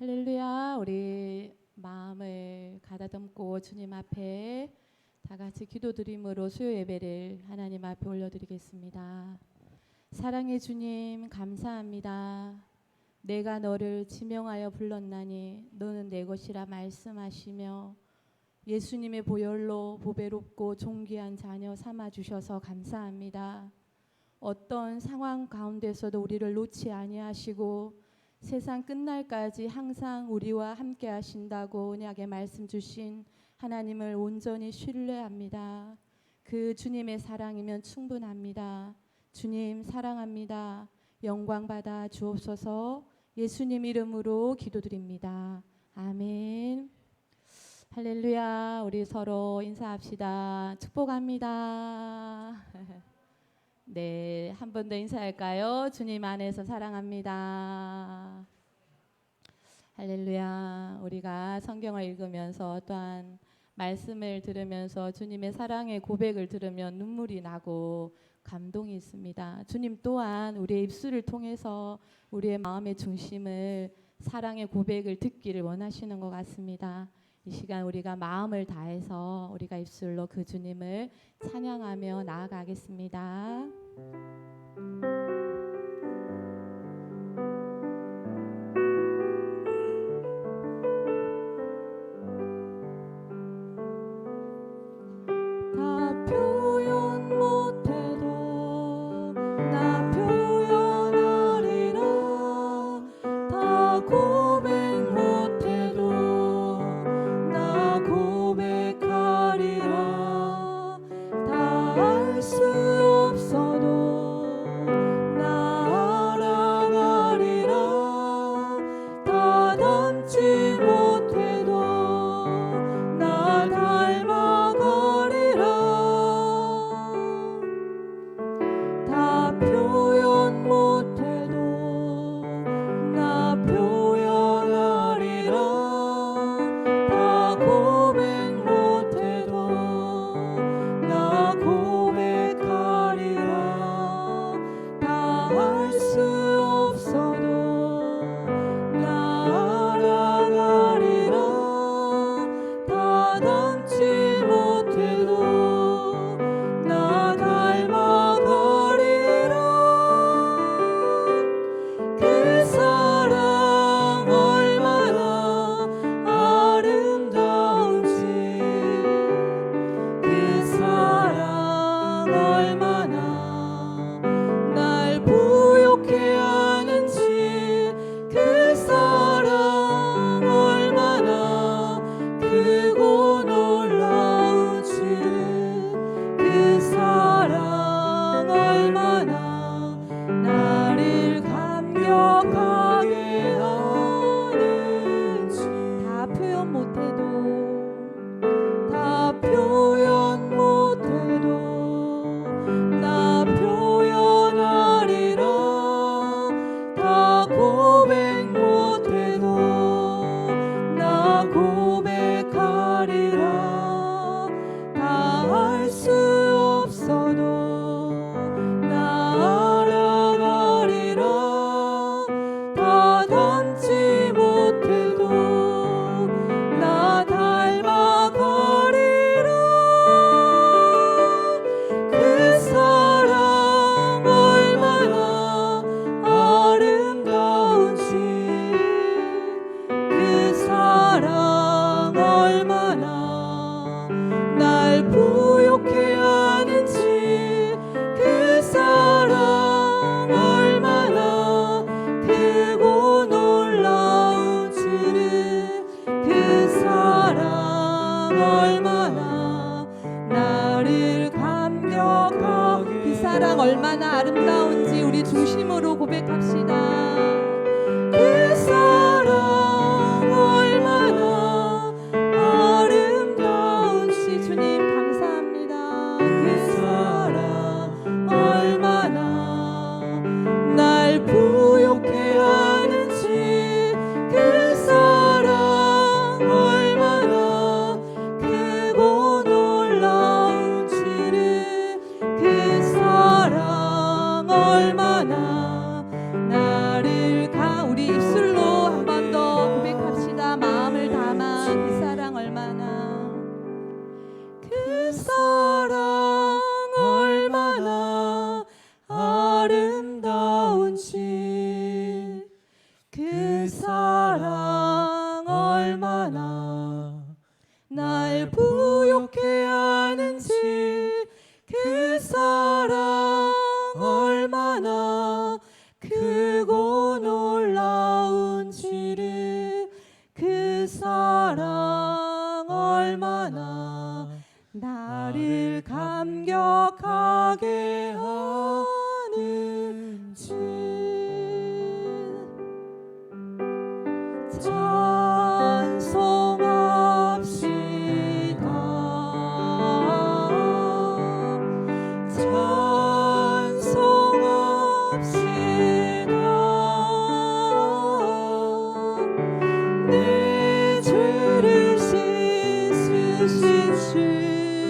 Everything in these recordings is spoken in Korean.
할렐루야. 우리 마음을 가다듬고 주님 앞에 다 같이 기도드림으로 수요 예배를 하나님 앞에 올려드리겠습니다. 사랑의 주님 감사합니다. 내가 너를 지명하여 불렀나니 너는 내 것이라 말씀하시며 예수님의 보혈로 보배롭고 존귀한 자녀 삼아주셔서 감사합니다. 어떤 상황 가운데서도 우리를 놓지 아니하시고 세상 끝날까지 항상 우리와 함께 하신다고 언약의 말씀 주신 하나님을 온전히 신뢰합니다. 그 주님의 사랑이면 충분합니다. 주님 사랑합니다. 영광 받아 주옵소서. 예수님 이름으로 기도드립니다. 아멘. 할렐루야. 우리 서로 인사합시다. 축복합니다. 네, 한 번 더 인사할까요? 주님 안에서 사랑합니다. 할렐루야. 우리가 성경을 읽으면서 또한 말씀을 들으면서 주님의 사랑의 고백을 들으면 눈물이 나고 감동이 있습니다. 주님 또한 우리의 입술을 통해서 우리의 마음의 중심을 사랑의 고백을 듣기를 원하시는 것 같습니다. 이 시간 우리가 마음을 다해서 우리가 입술로 그 주님을 찬양하며 나아가겠습니다. 다 표현 못해도 나 표현하리라. 다 고백 못해도 나 고백하리라. 다 알 수 없어도 나 알아가리라. 다 닮지 못해도 나 닮아가리라. 다 표현 못해도 나 표현하리라. 다 고백 못해도 나 고백하리라. 다 알 수 없어도 나 알아가리라. 다 닮지 못해도 나 닮아가리라. 그 사랑 얼마나 아름다운지, 그 사랑 얼마나 날 부욕해 하는지, 그 사랑 얼마나 크고 놀라운지, 그 사랑 얼마나 나를 감격하게 하는지. 다 표현 못해도 다 표현 못해도 나 표현하리라. 다 고백 못해도 나 고백하리라. 다 알 수 없어도 나 알아가리라. 다 닮지 못해도 나 닮아가리라. 그 사랑 얼마나 아름다운지, 그 사랑 얼마나 날 부욕해 하는지, 그 사랑 얼마나 크고 놀라운지를, 그 사랑 얼마나 나를 감격하게. 그 사랑 얼마나 아름다운지 우리 중심으로 고백합시다. 그 사랑 얼마나 아름다운지. 주님 감사합니다. 그 사랑 얼마나 날 부욕해 하는지, 그 사랑 얼마나 크고 놀라운지를, 그 사랑 얼마나 나를 나를 감격하게 하는 주 찬송합시다. 내 죄를 씻으신 주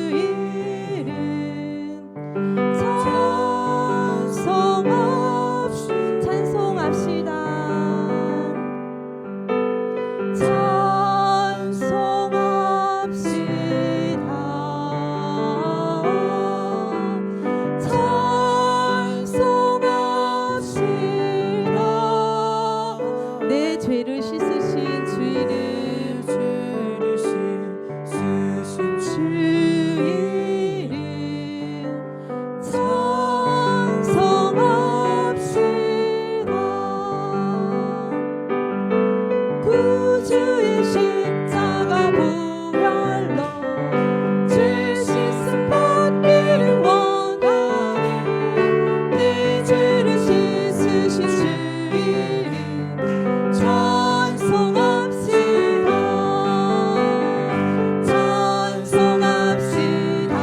이름 찬송합시다. 내 죄를 씻으신 주 이름 주 이름 찬송합시다. 구주의 십자가 부활로 죄 씻음 받기를 원하니 내 죄를 씻으신 주 이름 찬송합시다. 찬송합시다.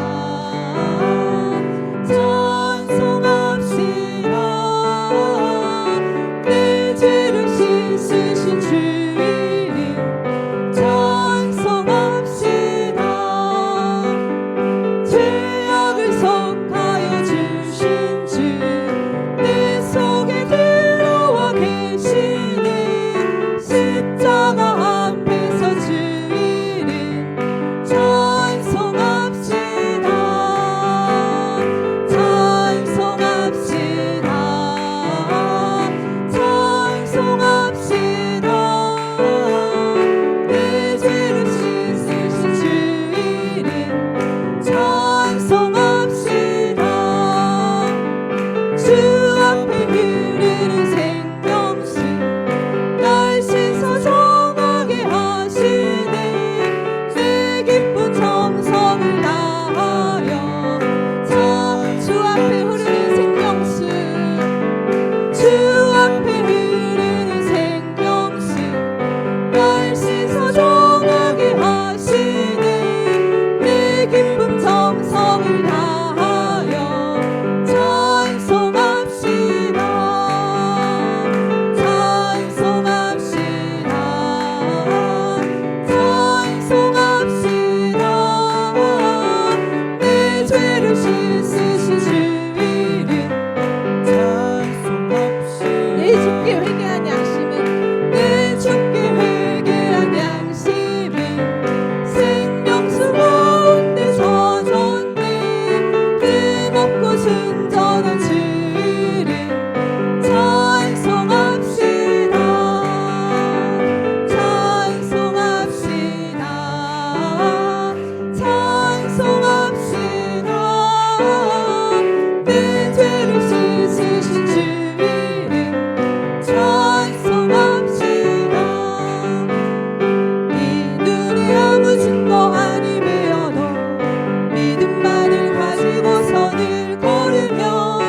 찬송합시다. 내 죄를 씻으신 주 이름 찬송합시다. 죄악을 속하여 주신 주 내 속에 들어와 계시네. 십자가 앞에서 주 이름 찬송합시다. 찬송합시다. 찬송합시다. 내 죄를 씻으신 주 이름 찬송합시다. 주 앞에 흐르는 생명수 날 씻어 정하게 하시네. 내 기쁜 정성을 다하여 주 앞에 흐르는 생명수 주 앞에 흐르는 생명수 날 씻어 정하게 하시네. 내 기쁜 정성을 다하여 찬송합시다. 찬송합시다. 찬송합시다. 내 죄를 씻으신 주 이름 찬송합시다. 내 주께 회개한 양심은 내 주께 회개한 양심은 생명수 가운데 젖었네. 뜨겁고 순전한 주 이름 찬송합시다. 찬송합시다. 찬송합시다. 내 죄를 씻으신 주 이름 찬송합시다. 이 눈에 아무 증거 아니매여도 믿음만을 가지고 선을 걸으며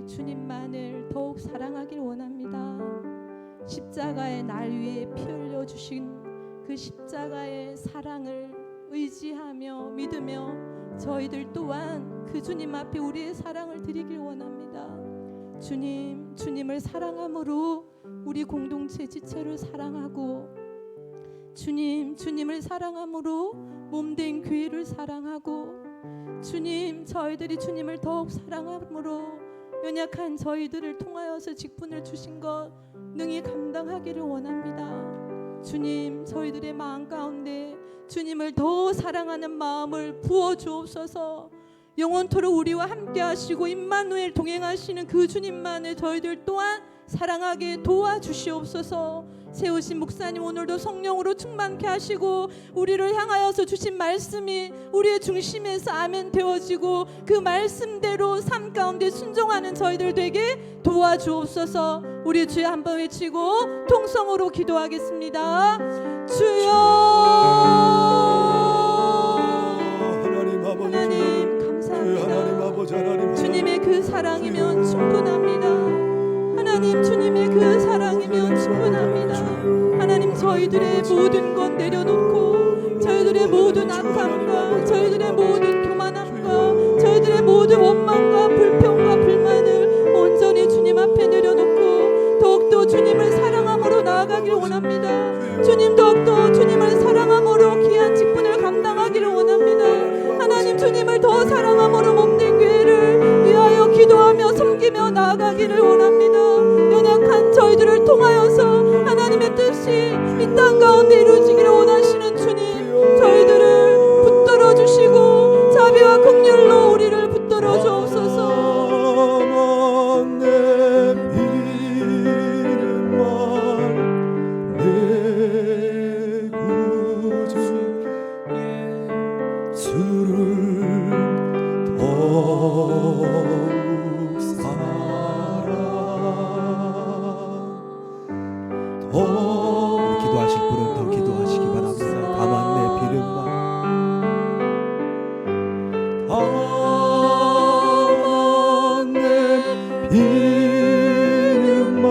오직 주님만을 더욱 사랑하길 원합니다. 십자가의 날 위에 피 흘려 주신 그 십자가의 사랑을 의지하며 믿으며 저희들 또한 그 주님 앞에 우리의 사랑을 드리길 원합니다. 주님, 주님을 사랑함으로 우리 공동체 지체를 사랑하고, 주님, 주님을 사랑함으로 몸된 교회를 사랑하고, 주님, 저희들이 주님을 더욱 사랑함으로 연약한 저희들을 통하여서 직분을 주신 것 능히 감당하기를 원합니다. 주님, 저희들의 마음 가운데 주님을 더 사랑하는 마음을 부어 주옵소서. 영원토록 우리와 함께 하시고 임마누엘 동행하시는 그 주님만을 저희들 또한 사랑하게 도와주시옵소서. 세우신 목사님 오늘도 성령으로 충만케 하시고 우리를 향하여서 주신 말씀이 우리의 중심에서 아멘 되어지고 그 말씀대로 삶 가운데 순종하는 저희들 되게 도와주옵소서. 우리 주여 한번 외치고 통성으로 기도하겠습니다. 주여, 하나님 감사합니다. 주님의 그 사랑이면 충분합니다. 하나님, 주님의 그 사랑이면 충분합니다. 하나님, 저희들의 모든 것 내려놓고 저희들의 모든 악함과 저희들의 모든 교만함과 저희들의 모든 원망과 불평과 불만을 온전히 주님 앞에 내려놓고 더욱더 주님을 사랑함으로 나아가기를 원합니다. 주님, 더욱더 주님을 사랑함으로 귀한 직분을 감당하기를 원합니다. 하나님, 주님을 더 사랑함으로 몸된 교회를 위하여 기도하며 섬기며 나아가기를 원합니다. 연약한 저희들을 통하여서 하나님의 뜻이 이 땅 가운데 이루어지기를 원하시는 주님, 저희들을 붙들어 주시고 자비와 긍휼로 우리를 붙들어 주옵소서. 기도하실 분은 더 기도하시기 바랍니다. 다만 내 비름만, 다만 내 비름만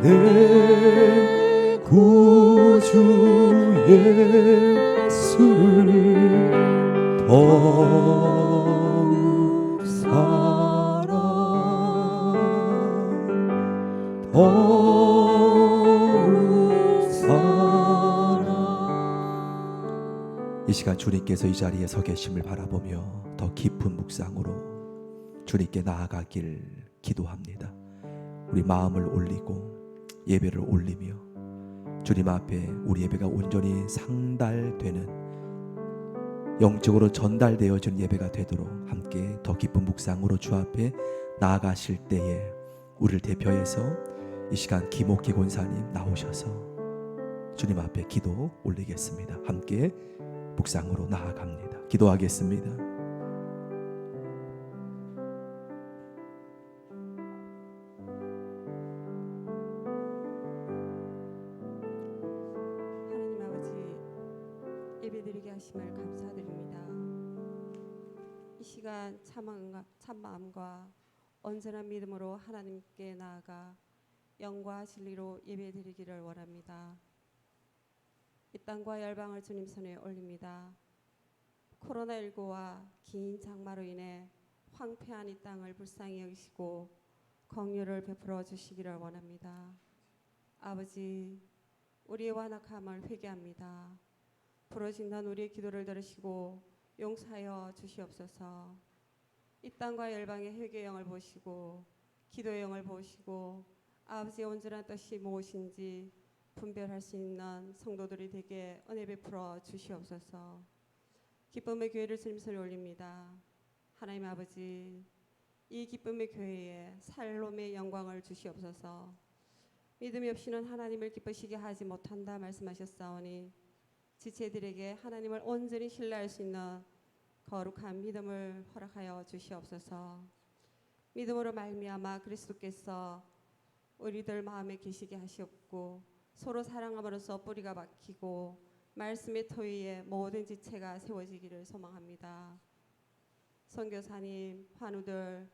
내 구주 예수를 더욱 사랑, 이 시간 주님께서 이 자리에 서 계심을 바라보며 더 깊은 묵상으로 주님께 나아가길 기도합니다. 우리 마음을 올리고 예배를 올리며 주님 앞에 우리 예배가 온전히 상달되는, 영적으로 전달되어진 예배가 되도록 함께 더 깊은 묵상으로 주 앞에 나아가실 때에 우리를 대표해서 이 시간 김옥희 권사님 나오셔서 주님 앞에 기도 올리겠습니다. 함께 묵상으로 나아갑니다. 기도하겠습니다. 하나님 아버지, 예배드리게 하심을 감사드립니다. 이 시간 참 마음과 온전한 믿음으로 하나님께 나아가 영과 진리로 예배드리기를 원합니다. 이 땅과 열방을 주님 손에 올립니다. 코로나19와 긴 장마로 인해 황폐한 이 땅을 불쌍히 여기시고 긍휼을 베풀어 주시기를 원합니다. 아버지, 우리의 완악함을 회개합니다. 부러진던 우리의 기도를 들으시고 용서하여 주시옵소서. 이 땅과 열방의 회개의 영을 보시고 기도의 영을 보시고 아버지의 온전한 뜻이 무엇인지 분별할 수 있는 성도들이 되게 은혜 베풀어 주시옵소서. 기쁨의 교회를 주님 손에 올립니다. 하나님 아버지, 이 기쁨의 교회에 살롬의 영광을 주시옵소서. 믿음이 없이는 하나님을 기쁘시게 하지 못한다 말씀하셨사오니 지체들에게 하나님을 온전히 신뢰할 수 있는 거룩한 믿음을 허락하여 주시옵소서. 믿음으로 말미암아 그리스도께서 우리들 마음에 계시게 하시옵고 서로 사랑함으로써 뿌리가 박히고 말씀의 터 위에 모든 지체가 세워지기를 소망합니다. 선교사님, 환우들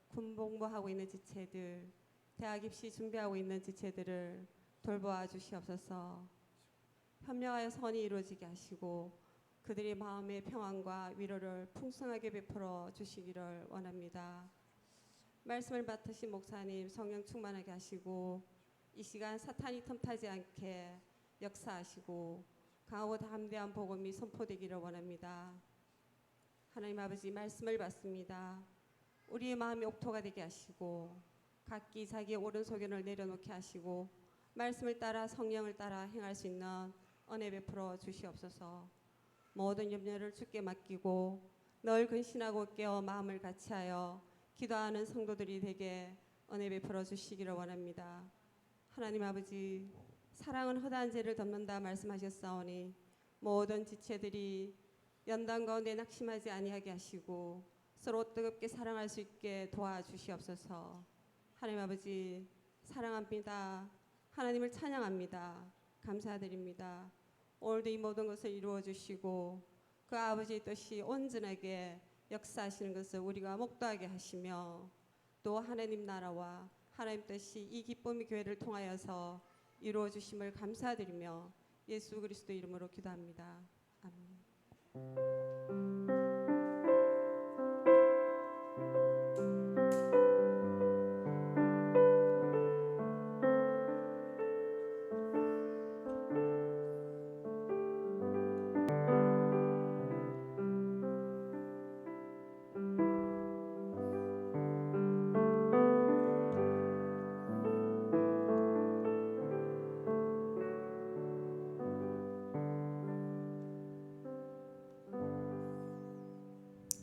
군복무하고 있는 지체들, 대학 입시 준비하고 있는 지체들을 돌보아 주시옵소서. 현명하여 선이 이루어지게 하시고 그들의 마음의 평안과 위로를 풍성하게 베풀어 주시기를 원합니다. 말씀을 맡으신 목사님 성령 충만하게 하시고 이 시간 사탄이 틈타지 않게 역사하시고 강하고 담대한 복음이 선포되기를 원합니다. 하나님 아버지, 말씀을 받습니다. 우리의 마음이 옥토가 되게 하시고 각기 자기의 옳은 소견을 내려놓게 하시고 말씀을 따라 성령을 따라 행할 수 있는 은혜 베풀어 주시옵소서. 모든 염려를 주께 맡기고 늘 근신하고 깨어 마음을 같이하여 기도하는 성도들이 되게 은혜 베풀어 주시기를 원합니다. 하나님 아버지, 사랑은 허다한 죄를 덮는다 말씀하셨사오니 모든 지체들이 연단 가운데 낙심하지 아니하게 하시고 서로 뜨겁게 사랑할 수 있게 도와주시옵소서. 하나님 아버지, 사랑합니다. 하나님을 찬양합니다. 감사드립니다. 오늘도 이 모든 것을 이루어 주시고 그 아버지의 뜻이 온전하게 역사하시는 것을 우리가 목도하게 하시며 또 하나님 나라와 하나님 뜻이 이 기쁨의 교회를 통하여서 이루어 주심을 감사드리며 예수 그리스도 이름으로 기도합니다. 아멘.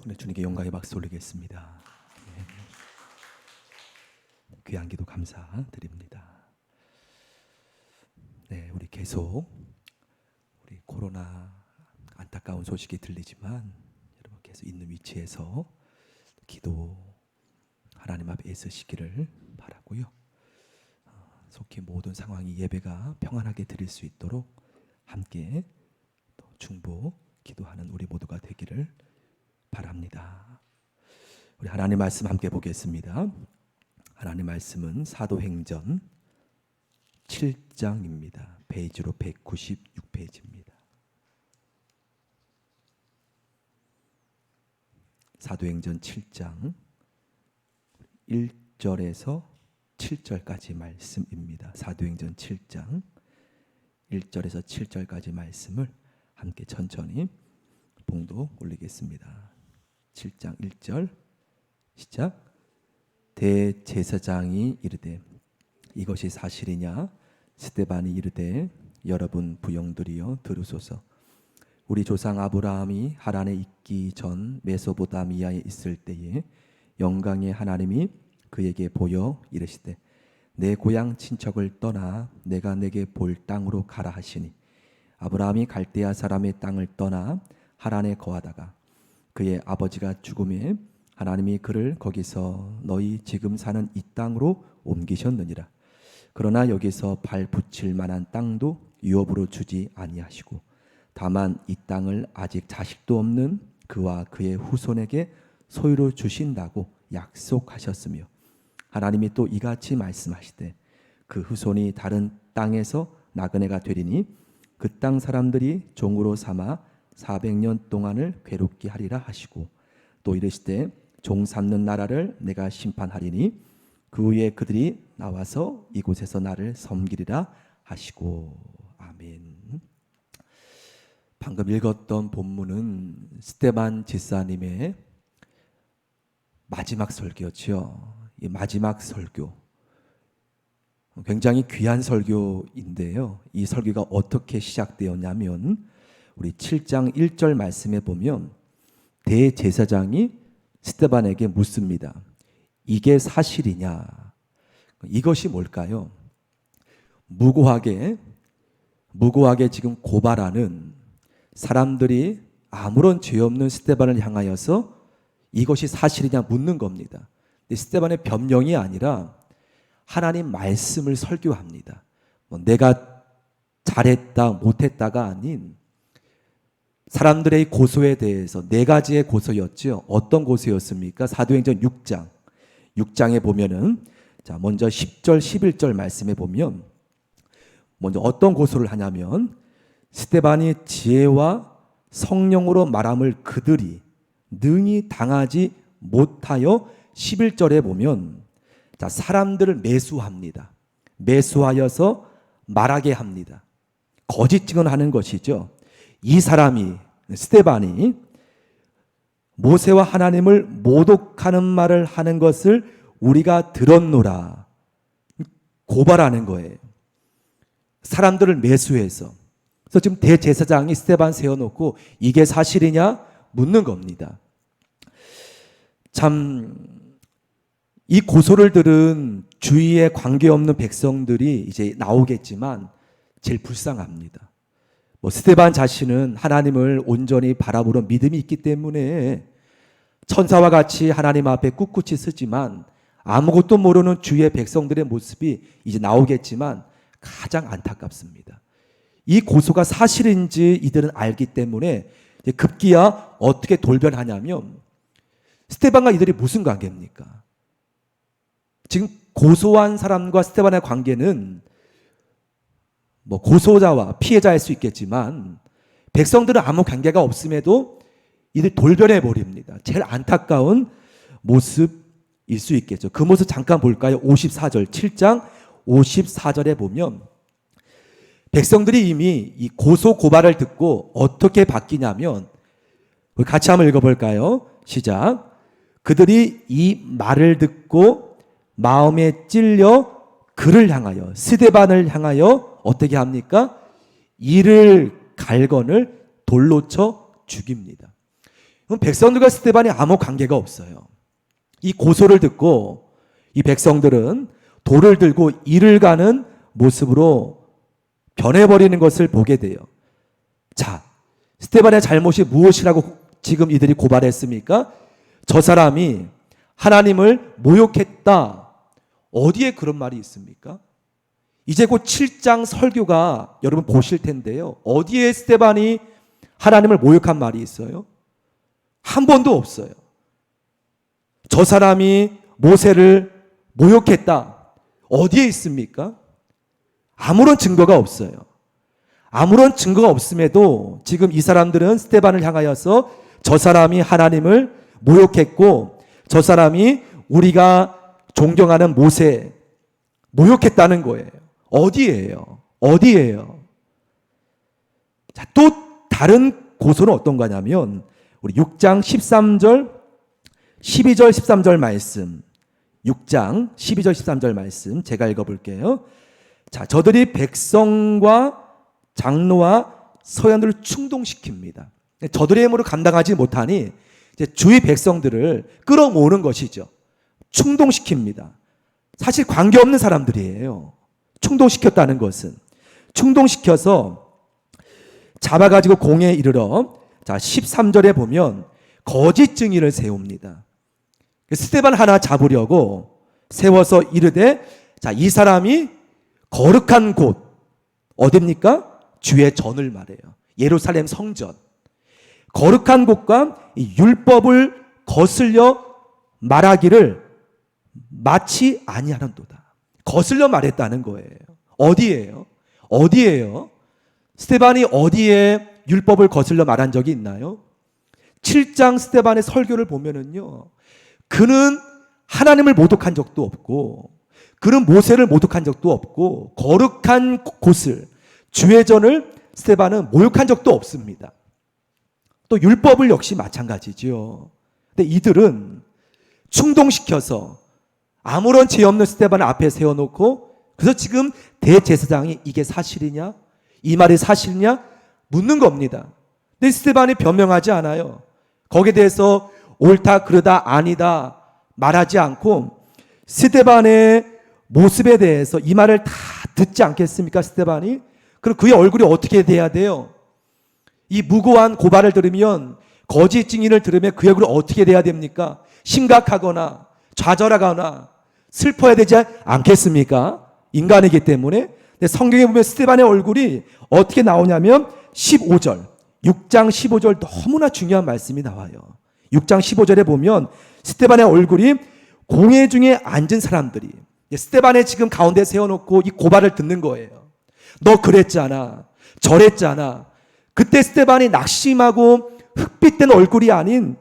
오늘 주님께 영광의 박수 올리겠습니다. 귀한 기도 감사드립니다. 네, 우리 계속 우리 코로나 안타까운 소식이 들리지만 여러분 계속 있는 위치에서 기도 하나님 앞에 애쓰시기를 바라고요. 속히 모든 상황이 예배가 평안하게 드릴 수 있도록 함께 또 중보 기도하는 우리 모두가 되기를 바랍니다. 우리 하나님 말씀 함께 보겠습니다. 하나님 말씀은 사도행전 7장입니다. 페이지로 196페이지입니다. 사도행전 7장 1절에서 7절까지 말씀입니다. 사도행전 7장 1절에서 7절까지 말씀을 함께 천천히 봉독 올리겠습니다. 7장 1절 시작. 대제사장이 이르되 이것이 사실이냐? 스데반이 이르되 여러분 부영들이여 들으소서. 우리 조상 아브라함이 하란에 있기 전 메소포타미아에 있을 때에 영광의 하나님이 그에게 보여 이르시되 내 고향 친척을 떠나 내가 내게 볼 땅으로 가라 하시니 아브라함이 갈대아 사람의 땅을 떠나 하란에 거하다가 그의 아버지가 죽음에 하나님이 그를 거기서 너희 지금 사는 이 땅으로 옮기셨느니라. 그러나 여기서 발 붙일 만한 땅도 유업으로 주지 아니하시고 다만 이 땅을 아직 자식도 없는 그와 그의 후손에게 소유로 주신다고 약속하셨으며 하나님이 또 이같이 말씀하시되 그 후손이 다른 땅에서 나그네가 되리니 그 땅 사람들이 종으로 삼아 400년 동안을 괴롭게 하리라 하시고 또 이르시되 종 삼는 나라를 내가 심판하리니 그 후에 그들이 나와서 이곳에서 나를 섬기리라 하시고. 아멘. 방금 읽었던 본문은 스데반 집사님의 마지막 설교죠. 이 마지막 설교 굉장히 귀한 설교인데요. 이 설교가 어떻게 시작되었냐면 우리 7장 1절 말씀에 보면 대제사장이 스데반에게 묻습니다. 이게 사실이냐? 이것이 뭘까요? 무고하게 지금 고발하는 사람들이 아무런 죄 없는 스데반을 향하여서 이것이 사실이냐 묻는 겁니다. 근데 스데반의 변명이 아니라 하나님 말씀을 설교합니다. 내가 잘했다 못했다가 아닌 사람들의 고소에 대해서 네 가지의 고소였죠. 어떤 고소였습니까? 사도행전 6장 6장에 보면은 자, 먼저 10절 11절 말씀에 보면 먼저 어떤 고소를 하냐면 스데반이 지혜와 성령으로 말함을 그들이 능히 당하지 못하여 11절에 보면 자, 사람들을 매수합니다. 매수하여서 말하게 합니다. 거짓 증언하는 것이죠. 이 사람이 스데반이 모세와 하나님을 모독하는 말을 하는 것을 우리가 들었노라. 고발하는 거예요. 사람들을 매수해서. 그래서 지금 대제사장이 스데반 세워놓고 이게 사실이냐 묻는 겁니다. 참 이 고소를 들은 주위에 관계없는 백성들이 이제 나오겠지만 제일 불쌍합니다. 스데반 자신은 하나님을 온전히 바라보는 믿음이 있기 때문에 천사와 같이 하나님 앞에 꿋꿋이 서지만 아무것도 모르는 주위의 백성들의 모습이 이제 나오겠지만 가장 안타깝습니다. 이 고소가 사실인지 이들은 알기 때문에 급기야 어떻게 돌변하냐면 스데반과 이들이 무슨 관계입니까? 지금 고소한 사람과 스데반의 관계는 고소자와 피해자일 수 있겠지만 백성들은 아무 관계가 없음에도 이들 돌변해 버립니다. 제일 안타까운 모습일 수 있겠죠. 그 모습 잠깐 볼까요? 54절, 7장 54절에 보면 백성들이 이미 이 고소 고발을 듣고 어떻게 바뀌냐면 우리 같이 한번 읽어볼까요? 시작. 그들이 이 말을 듣고 마음에 찔려 그를 향하여 스데반을 향하여 어떻게 합니까? 이를 갈건을 돌로 쳐 죽입니다. 그럼 백성들과 스데반이 아무 관계가 없어요. 이 고소를 듣고 이 백성들은 돌을 들고 이를 가는 모습으로 변해버리는 것을 보게 돼요. 자, 스데반의 잘못이 무엇이라고 지금 이들이 고발했습니까? 저 사람이 하나님을 모욕했다. 어디에 그런 말이 있습니까? 이제 곧 7장 설교가 여러분 보실 텐데요. 어디에 스데반이 하나님을 모욕한 말이 있어요? 한 번도 없어요. 저 사람이 모세를 모욕했다. 어디에 있습니까? 아무런 증거가 없어요. 아무런 증거가 없음에도 지금 이 사람들은 스데반을 향하여서 저 사람이 하나님을 모욕했고 저 사람이 우리가 존경하는 모세 모욕했다는 거예요. 어디예요? 어디예요? 자, 또 다른 고소는 어떤 거냐면 우리 6장 13절 12절 13절 말씀 6장 12절 13절 말씀 제가 읽어볼게요. 자, 저들이 백성과 장로와 서양들을 충동시킵니다. 저들의 힘으로 감당하지 못하니 이제 주위 백성들을 끌어모으는 것이죠. 충동시킵니다. 사실 관계없는 사람들이에요. 충동시켰다는 것은 충동시켜서 잡아가지고 공에 이르러 자 13절에 보면 거짓 증인을 세웁니다. 스데반 하나 잡으려고 세워서 이르되 자 이 사람이 거룩한 곳 어딥니까? 주의 전을 말해요. 예루살렘 성전 거룩한 곳과 이 율법을 거슬려 말하기를 마치 아니하는도다. 거슬려 말했다는 거예요. 어디예요? 어디예요? 스데반이 어디에 율법을 거슬려 말한 적이 있나요? 7장 스데반의 설교를 보면은요, 그는 하나님을 모독한 적도 없고, 그는 모세를 모독한 적도 없고, 거룩한 곳을, 주의 전을 스데반은 모욕한 적도 없습니다. 또 율법을 역시 마찬가지죠. 근데 이들은 충동시켜서 아무런 죄 없는 스데반을 앞에 세워놓고 그래서 지금 대제사장이 이게 사실이냐? 이 말이 사실이냐? 묻는 겁니다. 근데 스데반이 변명하지 않아요. 거기에 대해서 옳다, 그러다, 아니다 말하지 않고 스데반의 모습에 대해서 이 말을 다 듣지 않겠습니까? 스데반이. 그럼 그의 얼굴이 어떻게 돼야 돼요? 이 무고한 고발을 들으면 거짓 증인을 들으면 그의 얼굴이 어떻게 돼야 됩니까? 심각하거나 좌절하거나 슬퍼야 되지 않겠습니까? 인간이기 때문에. 근데 성경에 보면 스데반의 얼굴이 어떻게 나오냐면 15절 6장 15절 너무나 중요한 말씀이 나와요. 6장 15절에 보면 스데반의 얼굴이 공회 중에 앉은 사람들이 스데반의 지금 가운데 세워놓고 이 고발을 듣는 거예요. 너 그랬잖아. 저랬잖아. 그때 스데반이 낙심하고 흑빛된 얼굴이 아닌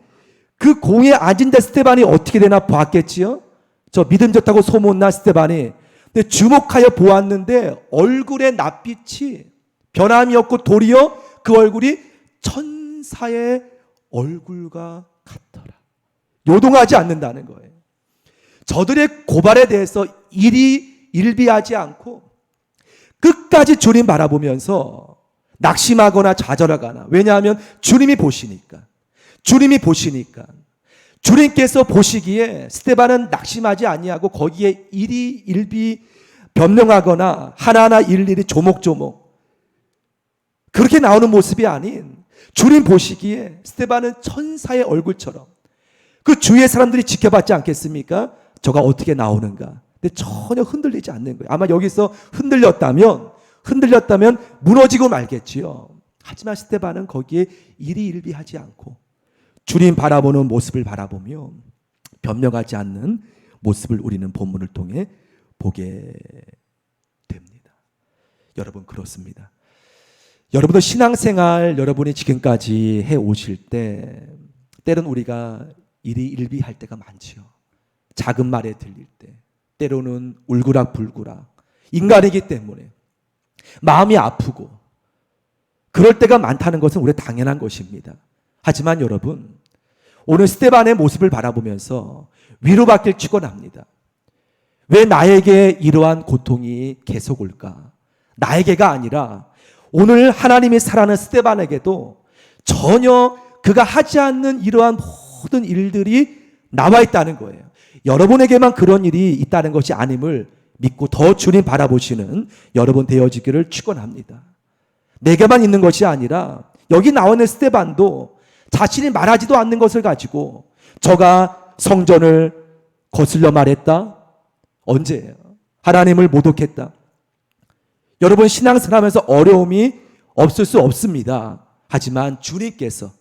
그 공회에 앉은 데 스데반이 어떻게 되나 보았겠지요. 저 믿음 좋다고 소문난 스데반이 근데 주목하여 보았는데 얼굴의 낯빛이 변함이 없고 도리어 그 얼굴이 천사의 얼굴과 같더라. 요동하지 않는다는 거예요. 저들의 고발에 대해서 일비하지 않고 끝까지 주님 바라보면서 낙심하거나 좌절하거나, 왜냐하면 주님이 보시니까. 주님께서 보시기에 스데반은 낙심하지 아니하고 거기에 일비 변명하거나 하나하나 일일이 조목조목 그렇게 나오는 모습이 아닌, 주님 보시기에 스데반은 천사의 얼굴처럼 그 주위의 사람들이 지켜봤지 않겠습니까? 저가 어떻게 나오는가. 근데 전혀 흔들리지 않는 거예요. 아마 여기서 흔들렸다면 무너지고 말겠지요. 하지만 스데반은 거기에 일비하지 않고 주님 바라보는 모습을 바라보며 변명하지 않는 모습을 우리는 본문을 통해 보게 됩니다. 여러분, 그렇습니다. 여러분도 신앙생활 여러분이 지금까지 해오실 때 때론 우리가 일비할 때가 많지요. 작은 말에 들릴 때, 때로는 울그락불그락, 인간이기 때문에 마음이 아프고 그럴 때가 많다는 것은 우리 당연한 것입니다. 하지만 여러분, 오늘 스데반의 모습을 바라보면서 위로받길 축원합니다. 왜 나에게 이러한 고통이 계속 올까? 나에게가 아니라 오늘 하나님이 사랑하는 스데반에게도 전혀 그가 하지 않는 이러한 모든 일들이 나와 있다는 거예요. 여러분에게만 그런 일이 있다는 것이 아님을 믿고 더 주님 바라보시는 여러분 되어지기를 축원합니다. 내게만 있는 것이 아니라 여기 나와 있는 스데반도 자신이 말하지도 않는 것을 가지고 저가 성전을 거슬러 말했다? 언제예요? 하나님을 모독했다. 여러분, 신앙생활하면서 어려움이 없을 수 없습니다. 하지만 주님께서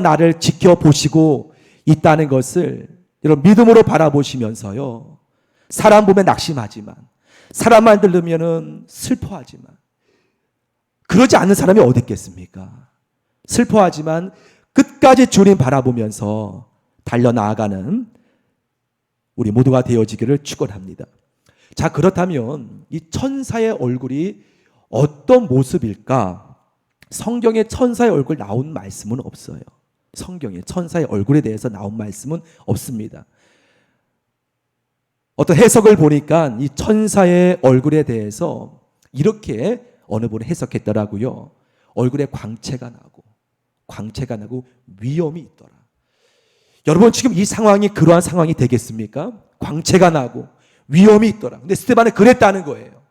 나를 지켜보시고 있다는 것을 여러분 믿음으로 바라보시면서요. 사람 보면 낙심하지만, 사람만 들으면 슬퍼하지만, 그러지 않는 사람이 어디 있겠습니까? 슬퍼하지만 끝까지 주님 바라보면서 달려나아가는 우리 모두가 되어지기를 축원합니다. 자, 그렇다면 이 천사의 얼굴이 어떤 모습일까? 성경에 천사의 얼굴 나온 말씀은 없어요. 성경에 천사의 얼굴에 대해서 나온 말씀은 없습니다. 어떤 해석을 보니까 이 천사의 얼굴에 대해서 이렇게 어느 분이 해석했더라고요. 얼굴에 광채가 나고 위험이 있더라. 여러분, 지금 이 상황이 그러한 상황이 되겠습니까? 광채가 나고 위험이 있더라. 근데 스데반은 그랬다는 거예요.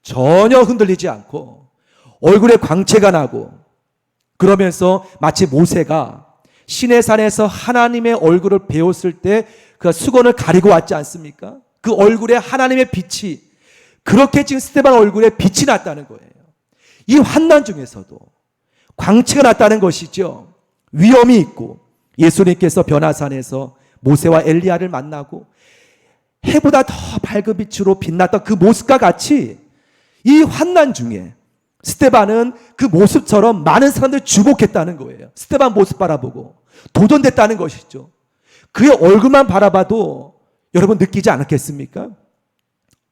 전혀 흔들리지 않고 얼굴에 광채가 나고, 그러면서 마치 모세가 시내산에서 하나님의 얼굴을 배웠을 때 그 수건을 가리고 왔지 않습니까? 그 얼굴에 하나님의 빛이, 그렇게 지금 스데반 얼굴에 빛이 났다는 거예요. 이 환난 중에서도 광채가 났다는 것이죠. 위험이 있고, 예수님께서 변화산에서 모세와 엘리야를 만나고 해보다 더 밝은 빛으로 빛났던 그 모습과 같이 이 환난 중에 스데반은 그 모습처럼 많은 사람들이 주목했다는 거예요. 스데반 모습 바라보고 도전됐다는 것이죠. 그의 얼굴만 바라봐도 여러분 느끼지 않았겠습니까?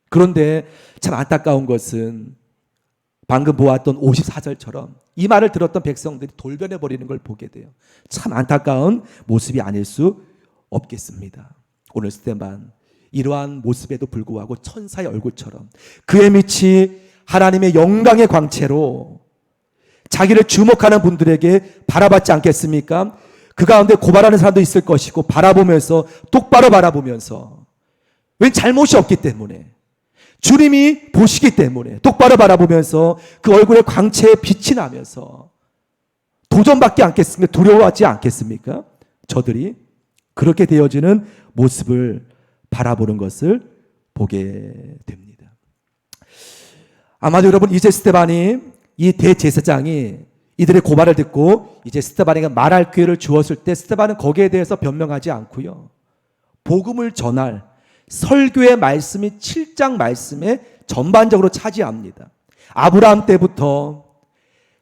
그런데 참 안타까운 것은 방금 보았던 54절처럼 이 말을 들었던 백성들이 돌변해버리는 걸 보게 돼요. 참 안타까운 모습이 아닐 수 없겠습니다. 오늘 스데반, 이러한 모습에도 불구하고 천사의 얼굴처럼 그의 빛이 하나님의 영광의 광채로 자기를 주목하는 분들에게 바라봤지 않겠습니까? 그 가운데 고발하는 사람도 있을 것이고, 바라보면서, 똑바로 바라보면서, 웬 잘못이 없기 때문에, 주님이 보시기 때문에 똑바로 바라보면서 그 얼굴에 광채에 빛이 나면서 도전받지 않겠습니까? 두려워하지 않겠습니까? 저들이 그렇게 되어지는 모습을 바라보는 것을 보게 됩니다. 아마도 여러분, 이제 스데반이, 이 대제사장이 이들의 고발을 듣고 이제 스데반에게 말할 기회를 주었을 때 스데반은 거기에 대해서 변명하지 않고요, 복음을 전할 설교의 말씀이 7장 말씀에 전반적으로 차지합니다. 아브라함 때부터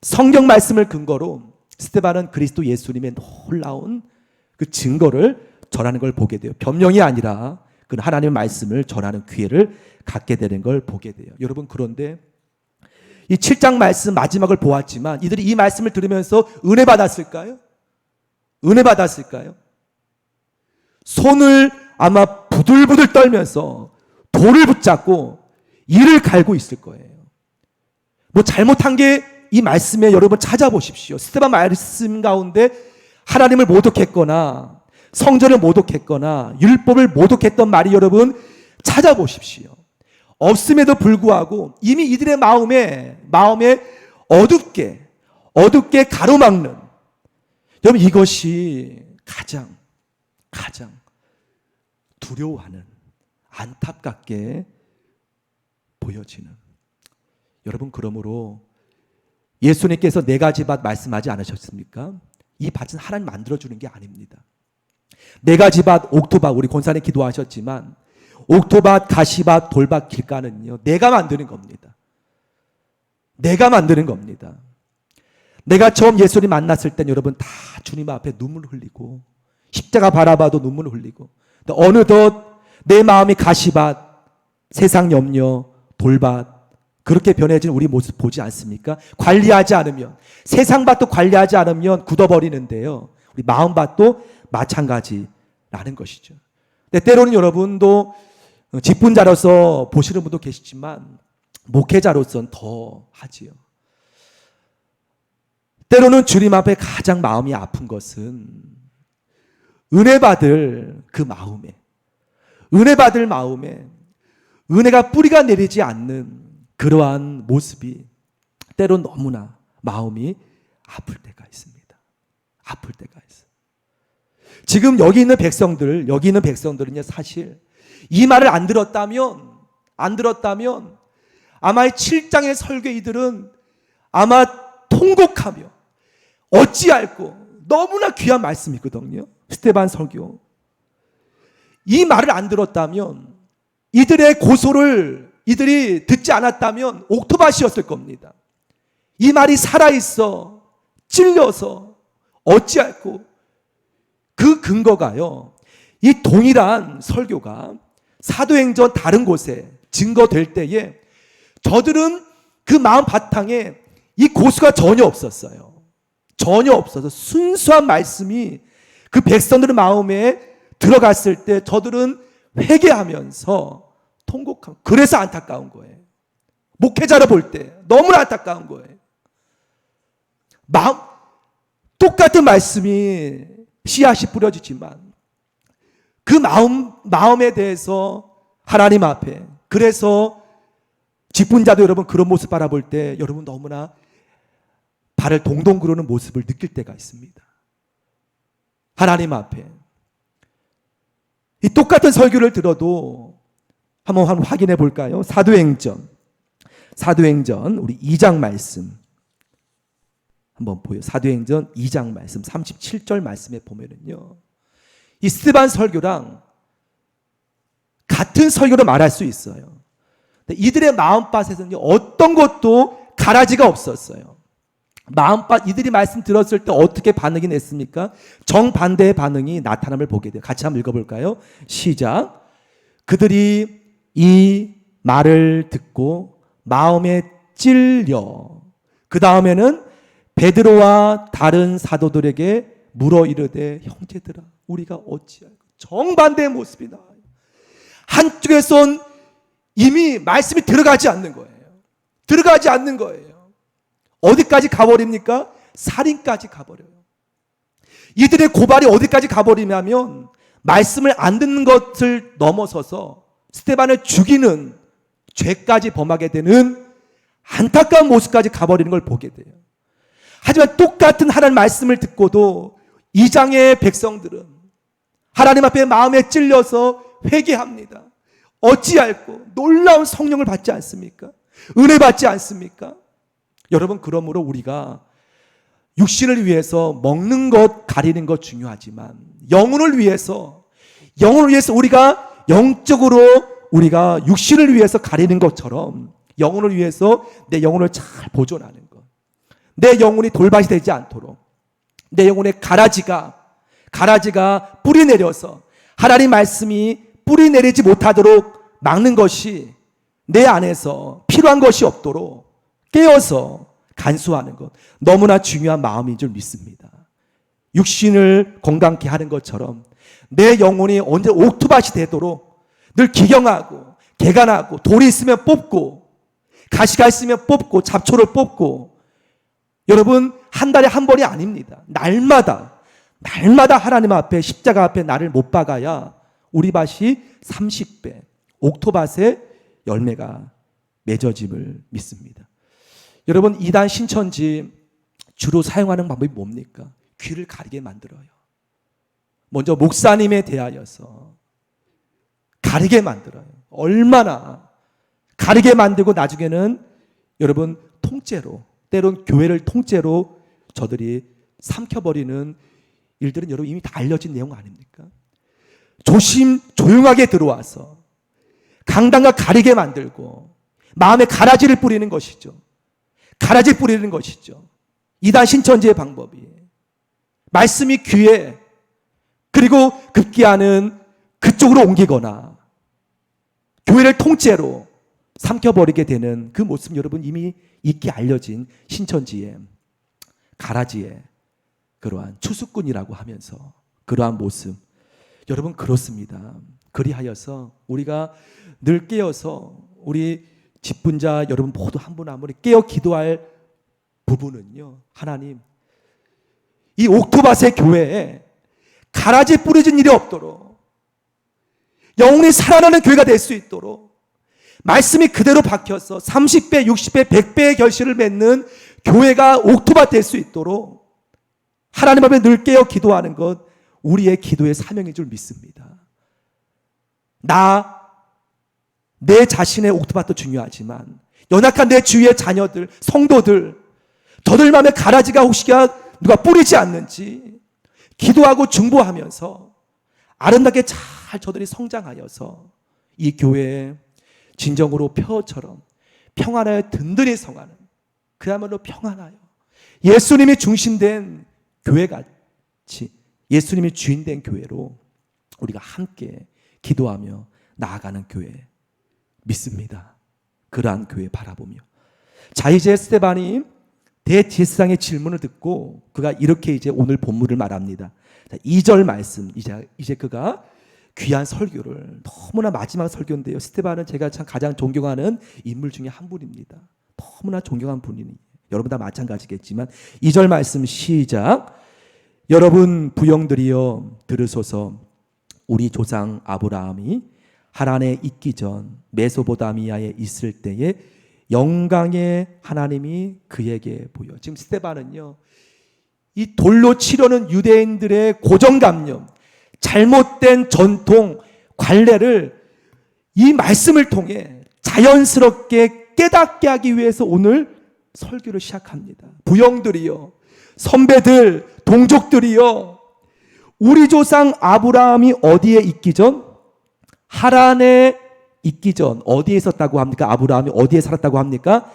성경 말씀을 근거로 스데반은 그리스도 예수님의 놀라운 그 증거를 전하는 걸 보게 돼요. 변명이 아니라 그 하나님의 말씀을 전하는 기회를 갖게 되는 걸 보게 돼요. 여러분, 그런데 이 7장 말씀 마지막을 보았지만 이들이 이 말씀을 들으면서 은혜 받았을까요? 은혜 받았을까요? 손을 아마 부들부들 떨면서 돌을 붙잡고 이를 갈고 있을 거예요. 뭐 잘못한 게 이 말씀에 여러분 찾아보십시오. 스데반 말씀 가운데 하나님을 모독했거나 성전을 모독했거나 율법을 모독했던 말이 여러분 찾아보십시오. 없음에도 불구하고 이미 이들의 마음에 어둡게 가로막는, 여러분, 이것이 가장 두려워하는, 안타깝게 보여지는. 여러분, 그러므로 예수님께서 4가지 밭 말씀하지 않으셨습니까? 이 밭은 하나님 만들어주는 게 아닙니다. 4가지 밭, 옥토밭, 우리 권사님 기도하셨지만 옥토밭, 가시밭, 돌밭, 길가는요, 내가 만드는 겁니다. 내가 만드는 겁니다. 내가 처음 예수님 만났을 땐 여러분 다 주님 앞에 눈물 흘리고 십자가 바라봐도 눈물 흘리고, 어느덧 내 마음이 가시밭, 세상 염려, 돌밭, 그렇게 변해진 우리 모습 보지 않습니까? 관리하지 않으면, 세상 밭도 관리하지 않으면 굳어버리는데요, 우리 마음 밭도 마찬가지라는 것이죠. 근데 때로는 여러분도 직분자로서 보시는 분도 계시지만 목회자로서는 더 하지요. 때로는 주님 앞에 가장 마음이 아픈 것은 은혜 받을 그 마음에, 은혜 받을 마음에 은혜가 뿌리가 내리지 않는 그러한 모습이 때론 너무나 마음이 아플 때가 있습니다. 아플 때가 있어요. 지금 여기 있는 백성들은요, 사실 이 말을 안 들었다면 아마 이 7장의 설교 이들은 아마 통곡하며 어찌할꼬, 너무나 귀한 말씀이거든요. 스데반 설교. 이 말을 안 들었다면, 이들의 고소를 이들이 듣지 않았다면 옥토밭이었을 겁니다. 이 말이 살아있어 찔려서 어찌할꼬. 그 근거가요, 이 동일한 설교가 사도행전 다른 곳에 증거될 때에 저들은 그 마음 바탕에 이 고수가 전혀 없었어요. 전혀 없어서 순수한 말씀이 그 백성들의 마음에 들어갔을 때 저들은 회개하면서 통곡하고, 그래서 안타까운 거예요. 목회자를 볼 때 너무나 안타까운 거예요. 똑같은 말씀이 씨앗이 뿌려지지만 그 마음에 대해서 하나님 앞에, 그래서 직분자도 여러분 그런 모습 바라볼 때 여러분 너무나 발을 동동 구르는 모습을 느낄 때가 있습니다. 하나님 앞에 이 똑같은 설교를 들어도 한번 확인해 볼까요? 사도행전 우리 2장 말씀 한번 보여. 사도행전 2장 말씀 37절 말씀에 보면은요, 이 스데반 설교랑 같은 설교로 말할 수 있어요. 근데 이들의 마음밭에서는요, 어떤 것도 가라지가 없었어요. 마음밭, 이들이 말씀 들었을 때 어떻게 반응이 냈습니까? 정반대의 반응이 나타남을 보게 돼요. 같이 한번 읽어볼까요? 시작. 그들이 이 말을 듣고 마음에 찔려, 그 다음에는 베드로와 다른 사도들에게 물어 이르되, 형제들아 우리가 어찌할까? 정반대의 모습이 나와요. 한쪽에선 이미 말씀이 들어가지 않는 거예요. 어디까지 가버립니까? 살인까지 가버려요. 이들의 고발이 어디까지 가버리냐면 말씀을 안 듣는 것을 넘어서서 스데반을 죽이는 죄까지 범하게 되는 안타까운 모습까지 가버리는 걸 보게 돼요. 하지만 똑같은 하나님 말씀을 듣고도 이 장의 백성들은 하나님 앞에 마음에 찔려서 회개합니다. 어찌할꼬 놀라운 성령을 받지 않습니까? 은혜 받지 않습니까? 여러분, 그러므로 우리가 육신을 위해서 먹는 것, 가리는 것 중요하지만 영혼을 위해서 영혼을 위해서 우리가 영적으로 우리가 육신을 위해서 가리는 것처럼 영혼을 위해서 내 영혼을 잘 보존하는 것. 내 영혼이 돌밭이 되지 않도록 내 영혼의 가라지가 뿌리 내려서 하나님 말씀이 뿌리 내리지 못하도록 막는 것이 내 안에서 필요한 것이 없도록 깨어서 간수하는 것. 너무나 중요한 마음인 줄 믿습니다. 육신을 건강케 하는 것처럼 내 영혼이 언제 옥토밭이 되도록 늘 기경하고 개간하고 돌이 있으면 뽑고 가시가 있으면 뽑고 잡초를 뽑고 여러분 한 달에 한 번이 아닙니다. 날마다 하나님 앞에 십자가 앞에 나를 못 박아야 우리 밭이 30배 옥토밭의 열매가 맺어짐을 믿습니다. 여러분 이단 신천지 주로 사용하는 방법이 뭡니까? 귀를 가리게 만들어요. 먼저 목사님에 대하여서 가리게 만들어요. 얼마나 가리게 만들고 나중에는 여러분 통째로 때론 교회를 통째로 저들이 삼켜버리는 일들은 여러분 이미 다 알려진 내용 아닙니까? 조용하게 들어와서 강단과 가리게 만들고 마음에 가라지를 뿌리는 것이죠. 가라지 뿌리는 것이죠. 이단 신천지의 방법이. 말씀이 귀에 그리고 급기야는 그쪽으로 옮기거나 교회를 통째로 삼켜버리게 되는 그 모습 여러분 이미 익히 알려진 신천지의 가라지의 그러한 추수꾼이라고 하면서 그러한 모습 여러분 그렇습니다. 그리하여서 우리가 늘 깨어서 우리 직분자 여러분 모두 한 분 한 분이 깨어 기도할 부분은요. 하나님 이 옥토밭의 교회에 가라지 뿌려진 일이 없도록 영혼이 살아나는 교회가 될 수 있도록 말씀이 그대로 박혀서 30배, 60배, 100배의 결실을 맺는 교회가 옥토밭 될 수 있도록 하나님 앞에 늘 깨어 기도하는 것 우리의 기도의 사명인 줄 믿습니다. 내 자신의 옥토밭도 중요하지만 연약한 내 주위의 자녀들, 성도들 저들 마음에 가라지가 혹시 누가 뿌리지 않는지 기도하고 중보하면서 아름답게 잘 저들이 성장하여서 이 교회에 진정으로 표처럼 평안하여 든든히 성하는 그야말로 평안하여 예수님이 중심된 교회같이 예수님이 주인된 교회로 우리가 함께 기도하며 나아가는 교회 믿습니다. 그러한 교회 바라보며 자 이제 스데반이 대제사장의 질문을 듣고 그가 이렇게 이제 오늘 본문을 말합니다. 2절 말씀 이제 그가 귀한 설교를 너무나 마지막 설교인데요. 스데반은 제가 참 가장 존경하는 인물 중에 한 분입니다. 너무나 존경한 분이니 여러분 다 마찬가지겠지만 2절 말씀 시작. 여러분 부영들이여 들으소서. 우리 조상 아브라함이 하란에 있기 전 메소포타미아에 있을 때에 영광의 하나님이 그에게 보여. 지금 스데반은요 이 돌로 치려는 유대인들의 고정관념 잘못된 전통 관례를 이 말씀을 통해 자연스럽게 깨닫게 하기 위해서 오늘 설교를 시작합니다. 부영들이요 선배들 동족들이요 우리 조상 아브라함이 어디에 있기 전? 하란에 있기 전 어디에 있었다고 합니까? 아브라함이 어디에 살았다고 합니까?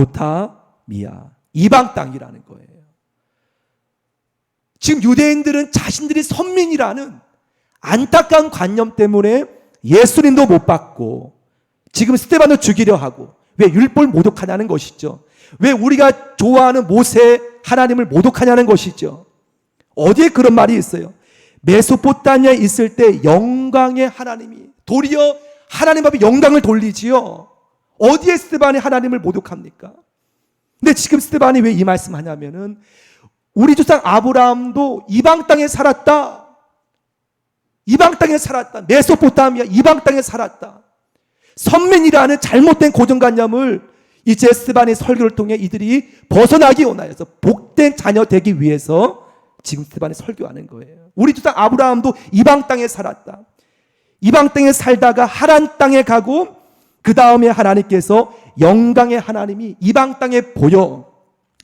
메소포타미아 이방 땅이라는 거예요. 지금 유대인들은 자신들이 선민이라는 안타까운 관념 때문에 예수님도 못 받고 지금 스데반을 죽이려 하고 왜 율법을 모독하냐는 것이죠. 왜 우리가 좋아하는 모세 하나님을 모독하냐는 것이죠. 어디에 그런 말이 있어요? 메소포타미아에 있을 때 영광의 하나님이 도리어 하나님 앞에 영광을 돌리지요. 어디에 스데반이 하나님을 모독합니까? 근데 지금 스데반이 왜 이 말씀하냐면은 우리 조상 아브라함도 이방 땅에 살았다. 이방 땅에 살았다. 메소포타미아 이방 땅에 살았다. 선민이라는 잘못된 고정관념을 이제 스데반의 설교를 통해 이들이 벗어나기 원하여서 복된 자녀 되기 위해서 지금 스데반이 설교하는 거예요. 우리 조상 아브라함도 이방 땅에 살았다. 이방 땅에 살다가 하란 땅에 가고 그 다음에 하나님께서 영광의 하나님이 이방 땅에 보여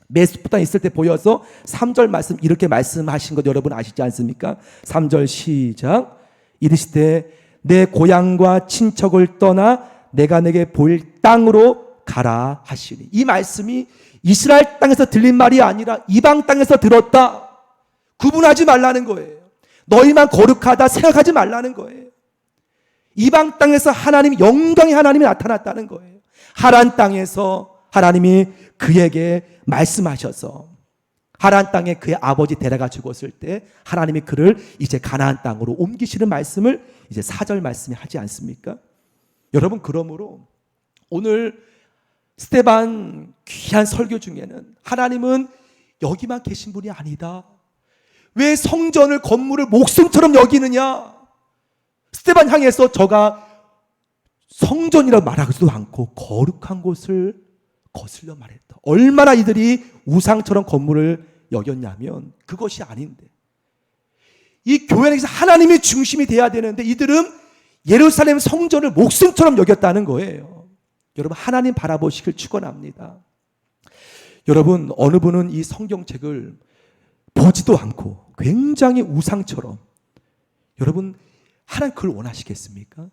메소포타미아에 있을 때 보여서 3절 말씀 이렇게 말씀하신 것 여러분 아시지 않습니까? 3절 시작. 이르시되 내 고향과 친척을 떠나 내가 내게 보일 땅으로 가라 하시니, 이 말씀이 이스라엘 땅에서 들린 말이 아니라 이방 땅에서 들었다. 구분하지 말라는 거예요. 너희만 거룩하다 생각하지 말라는 거예요. 이방 땅에서 하나님, 영광의 하나님이 나타났다는 거예요. 하란 땅에서 하나님이 그에게 말씀하셔서 하란 땅에 그의 아버지 데려가 죽었을 때 하나님이 그를 이제 가나안 땅으로 옮기시는 말씀을 이제 4절 말씀이 하지 않습니까? 여러분, 그러므로 오늘 스데반 귀한 설교 중에는 하나님은 여기만 계신 분이 아니다. 왜 성전을, 건물을 목숨처럼 여기느냐? 스데반 향해서 저가 성전이라고 말하지도 않고 거룩한 곳을 거슬려 말했다. 얼마나 이들이 우상처럼 건물을 여겼냐면 그것이 아닌데, 이 교회에서 하나님이 중심이 돼야 되는데 이들은 예루살렘 성전을 목숨처럼 여겼다는 거예요. 여러분, 하나님 바라보시길 축원합니다. 여러분, 어느 분은 이 성경책을 보지도 않고 굉장히 우상처럼, 여러분, 하나님 그걸 원하시겠습니까?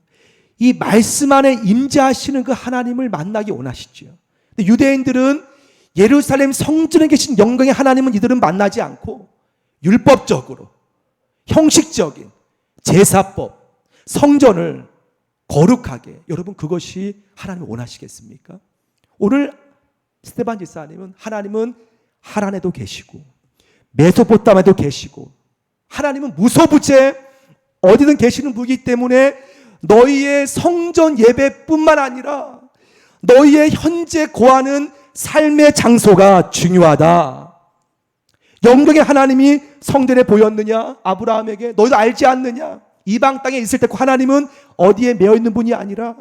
이 말씀 안에 임재하시는 그 하나님을 만나기 원하시죠. 근데 유대인들은 예루살렘 성전에 계신 영광의 하나님은 이들은 만나지 않고 율법적으로 형식적인 제사법, 성전을 거룩하게, 여러분, 그것이 하나님이 원하시겠습니까? 오늘 스데반 집사님은 하나님은 하란에도 계시고 메소포타미아에도 계시고 하나님은 무소부재 어디든 계시는 분이기 때문에 너희의 성전 예배뿐만 아니라 너희의 현재 거하는 삶의 장소가 중요하다. 영광의 하나님이 성전에 보였느냐? 아브라함에게 너희도 알지 않느냐? 이방 땅에 있을 때 하나님은 어디에 매여 있는 분이 아니라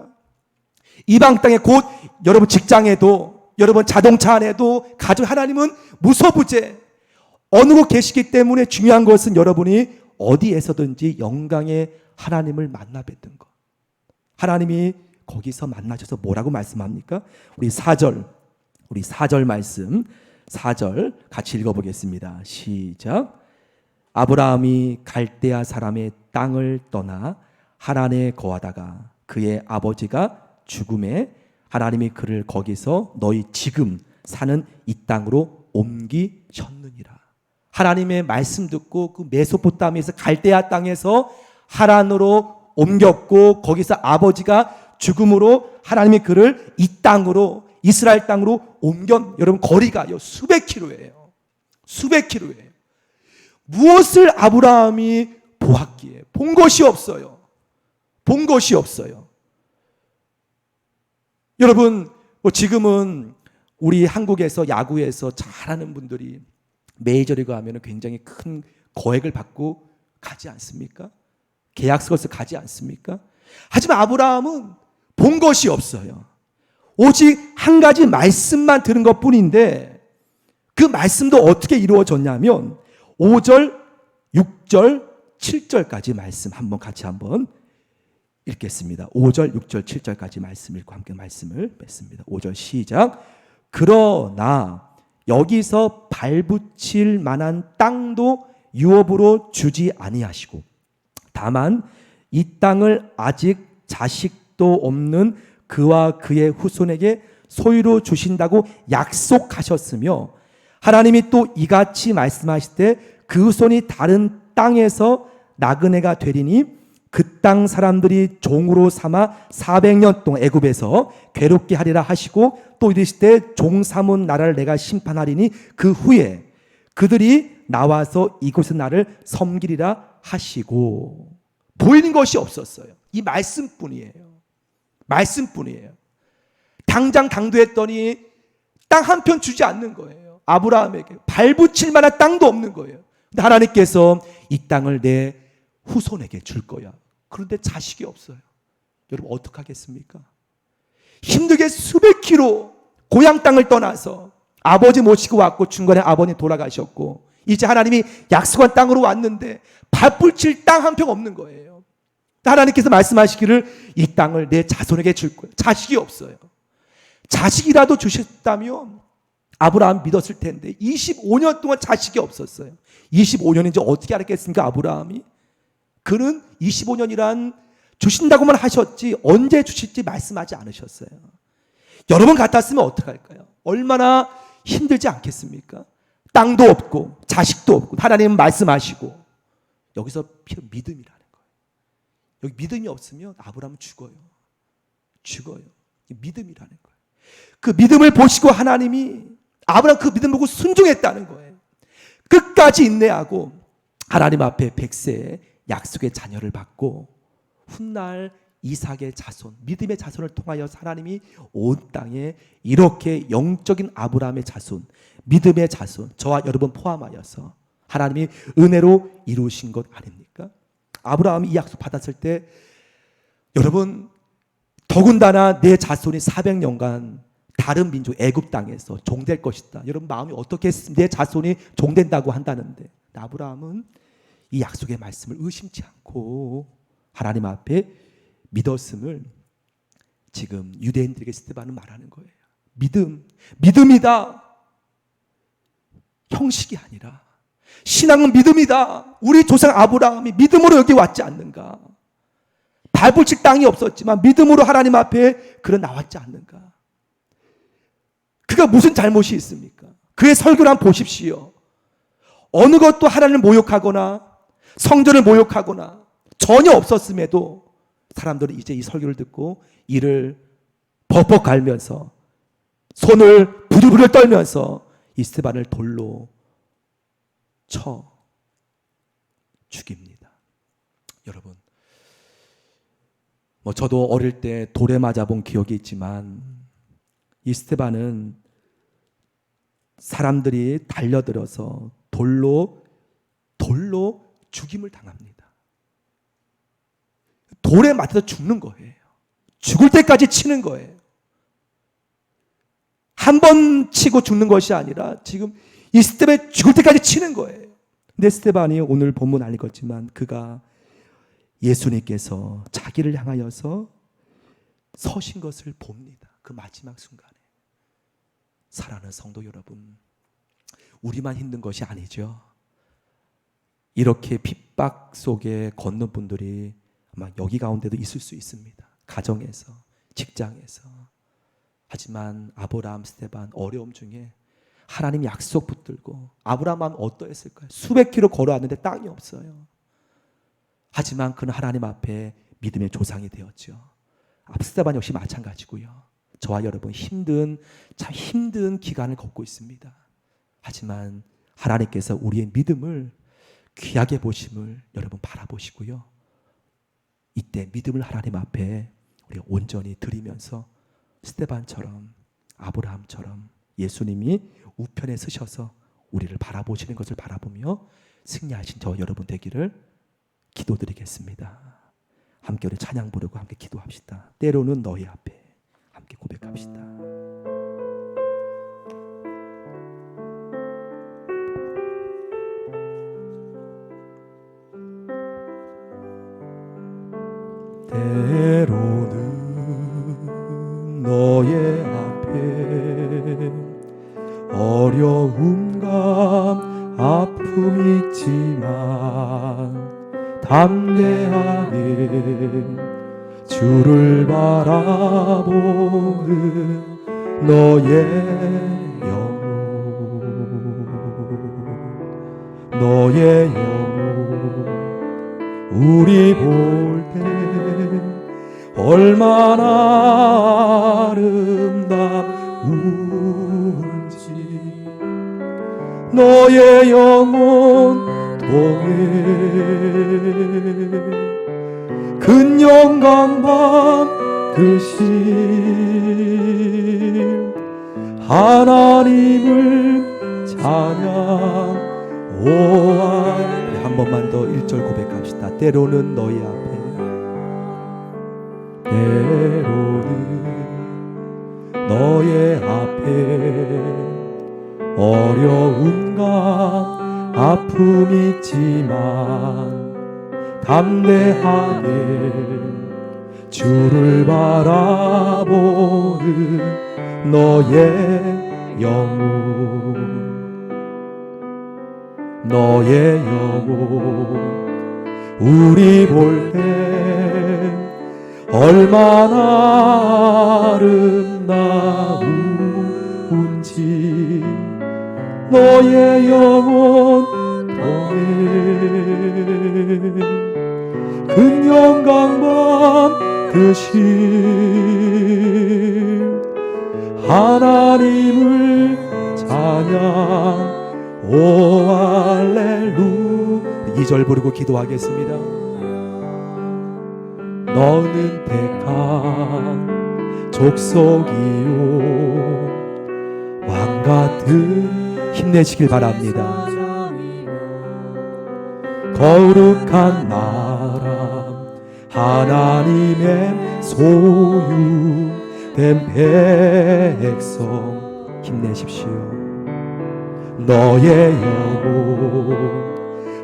이방 땅에, 곧 여러분 직장에도, 여러분 자동차 안에도, 가족, 하나님은 무소부재 어느 곳 계시기 때문에 중요한 것은 여러분이 어디에서든지 영광의 하나님을 만나 뵙는 것. 하나님이 거기서 만나셔서 뭐라고 말씀합니까? 우리 4절 말씀, 4절 같이 읽어보겠습니다. 시작. 아브라함이 갈대아 사람의 땅을 떠나 하란에 거하다가 그의 아버지가 죽음에 하나님이 그를 거기서 너희 지금 사는 이 땅으로 옮기셨느니라. 하나님의 말씀 듣고 그 메소포타미아에서 갈대아 땅에서 하란으로 옮겼고 거기서 아버지가 죽음으로 하나님이 그를 이 땅으로, 이스라엘 땅으로 여러분 거리가요 수백 킬로예요. 수백 킬로예요. 무엇을 아브라함이 보았기에? 본 것이 없어요. 본 것이 없어요. 여러분, 지금은 우리 한국에서 야구에서 잘하는 분들이 메이저리그 하면 굉장히 큰 거액을 받고 가지 않습니까? 계약서에서 가지 않습니까? 하지만 아브라함은 본 것이 없어요. 오직 한 가지 말씀만 들은 것뿐인데 그 말씀도 어떻게 이루어졌냐면 5절, 6절, 7절까지 말씀 같이 한번 읽겠습니다. 5절, 6절, 7절까지 말씀 읽고 함께 말씀을 맺습니다. 5절 시작. 그러나 여기서 발붙일 만한 땅도 유업으로 주지 아니하시고 다만 이 땅을 아직 자식도 없는 그와 그의 후손에게 소유로 주신다고 약속하셨으며 하나님이 또 이같이 말씀하실 때 그 후손이 다른 땅에서 나그네가 되리니 그 땅 사람들이 종으로 삼아 400년 동안 애굽에서 괴롭게 하리라 하시고 또 이르실 때 종 삼은 나라를 내가 심판하리니 그 후에 그들이 나와서 이곳에 나를 섬기리라 하시고, 보이는 것이 없었어요. 이 말씀뿐이에요. 말씀뿐이에요. 당장 당도했더니 땅 한 편 주지 않는 거예요. 아브라함에게 발붙일 만한 땅도 없는 거예요. 근데 하나님께서 이 땅을 내 후손에게 줄 거야. 그런데 자식이 없어요. 여러분 어떻게 하겠습니까? 힘들게 수백 킬로 고향 땅을 떠나서 아버지 모시고 왔고 중간에 아버님 돌아가셨고 이제 하나님이 약속한 땅으로 왔는데 발붙일 땅 한 평 없는 거예요. 하나님께서 말씀하시기를 이 땅을 내 자손에게 줄 거예요. 자식이 없어요. 자식이라도 주셨다면 아브라함 믿었을 텐데 25년 동안 자식이 없었어요. 25년인지 어떻게 알았겠습니까? 아브라함이. 그는 25년이란 주신다고만 하셨지 언제 주실지 말씀하지 않으셨어요. 여러분 같았으면 어떡할까요? 얼마나 힘들지 않겠습니까? 땅도 없고 자식도 없고 하나님은 말씀하시고 여기서 믿음이라는 거예요. 여기 믿음이 없으면 아브라함은 죽어요. 믿음이라는 거예요. 그 믿음을 보시고 하나님이 아브라함 그 믿음 보고 순종했다는 거예요. 끝까지 인내하고 하나님 앞에 100세의 약속의 자녀를 받고 훗날 이삭의 자손, 믿음의 자손을 통하여 하나님이 온 땅에 이렇게 영적인 아브라함의 자손, 믿음의 자손, 저와 여러분 포함하여서 하나님이 은혜로 이루신 것 아닙니까? 아브라함이 이 약속 받았을 때 여러분 더군다나 내 자손이 400년간 다른 민족 애굽 땅에서 종될 것이다. 여러분 마음이 어떻겠습니까? 내 자손이 종된다고 한다는데 아브라함은 이 약속의 말씀을 의심치 않고 하나님 앞에 믿었음을 지금 유대인들에게 스데반은 말하는 거예요. 믿음이다. 형식이 아니라 신앙은 믿음이다. 우리 조상 아브라함이 믿음으로 여기 왔지 않는가? 발붙일 땅이 없었지만 믿음으로 하나님 앞에 그런 나왔지 않는가? 그가 무슨 잘못이 있습니까? 그의 설교를 한번 보십시오. 어느 것도 하나님을 모욕하거나 성전을 모욕하거나 전혀 없었음에도 사람들은 이제 이 설교를 듣고 이를 벅벅 갈면서 손을 부들부들 떨면서 이 스데반을 돌로 쳐 죽입니다. 여러분, 저도 어릴 때 돌에 맞아본 기억이 있지만 이 스데반은 사람들이 달려들어서 돌로 죽임을 당합니다. 돌에 맞아서 죽는 거예요. 죽을 때까지 치는 거예요. 한 번 치고 죽는 것이 아니라 지금 이 스데반이 죽을 때까지 치는 거예요. 근데 스데반이 오늘 본문 안 읽었지만 그가 예수님께서 자기를 향하여서 서신 것을 봅니다. 그 마지막 순간에. 사랑하는 성도 여러분, 우리만 힘든 것이 아니죠. 이렇게 핍박 속에 걷는 분들이 아마 여기 가운데도 있을 수 있습니다. 가정에서, 직장에서. 하지만 아브라함, 스데반 어려움 중에 하나님 약속 붙들고 아브라함 마음 어떠했을까요? 수백 킬로 걸어왔는데 땅이 없어요. 하지만 그는 하나님 앞에 믿음의 조상이 되었죠. 스데반 역시 마찬가지고요. 저와 여러분 참 힘든 기간을 걷고 있습니다. 하지만 하나님께서 우리의 믿음을 귀하게 보심을 여러분 바라보시고요. 이때 믿음을 하나님 앞에 우리가 온전히 드리면서 스데반처럼 아브라함처럼 예수님이 우편에 서셔서 우리를 바라보시는 것을 바라보며 승리하신 저 여러분 되기를 기도드리겠습니다. 함께 우리 찬양 부르고 함께 기도합시다. 때로는 너희 앞에 함께 고백합시다. 때로는 너의 앞에 어려움과 아픔이 있지만 담대하게 주를 바라보는 너의 영혼 우리 볼 때 얼마나 아름다운지 너의 영혼 통해 큰 영광 받으신 하나님을 찬양하오아. 한 번만 더 1절 고백합시다. 때로는 너희 앞에 때로는 너의 앞에 어려움과 아픔이 있지만 담대하게 주를 바라보는 너의 영혼 너의 영혼 우리 볼 때 얼마나 아름다운지 너의 영혼 통해 금영강밤 드신 하나님을 찬양 오 할렐루 2절 부르고 기도하겠습니다. 너는 택한 족속이요 왕같은 힘내시길 바랍니다. 거룩한 나라 하나님의 소유된 백성 힘내십시오. 너의 영혼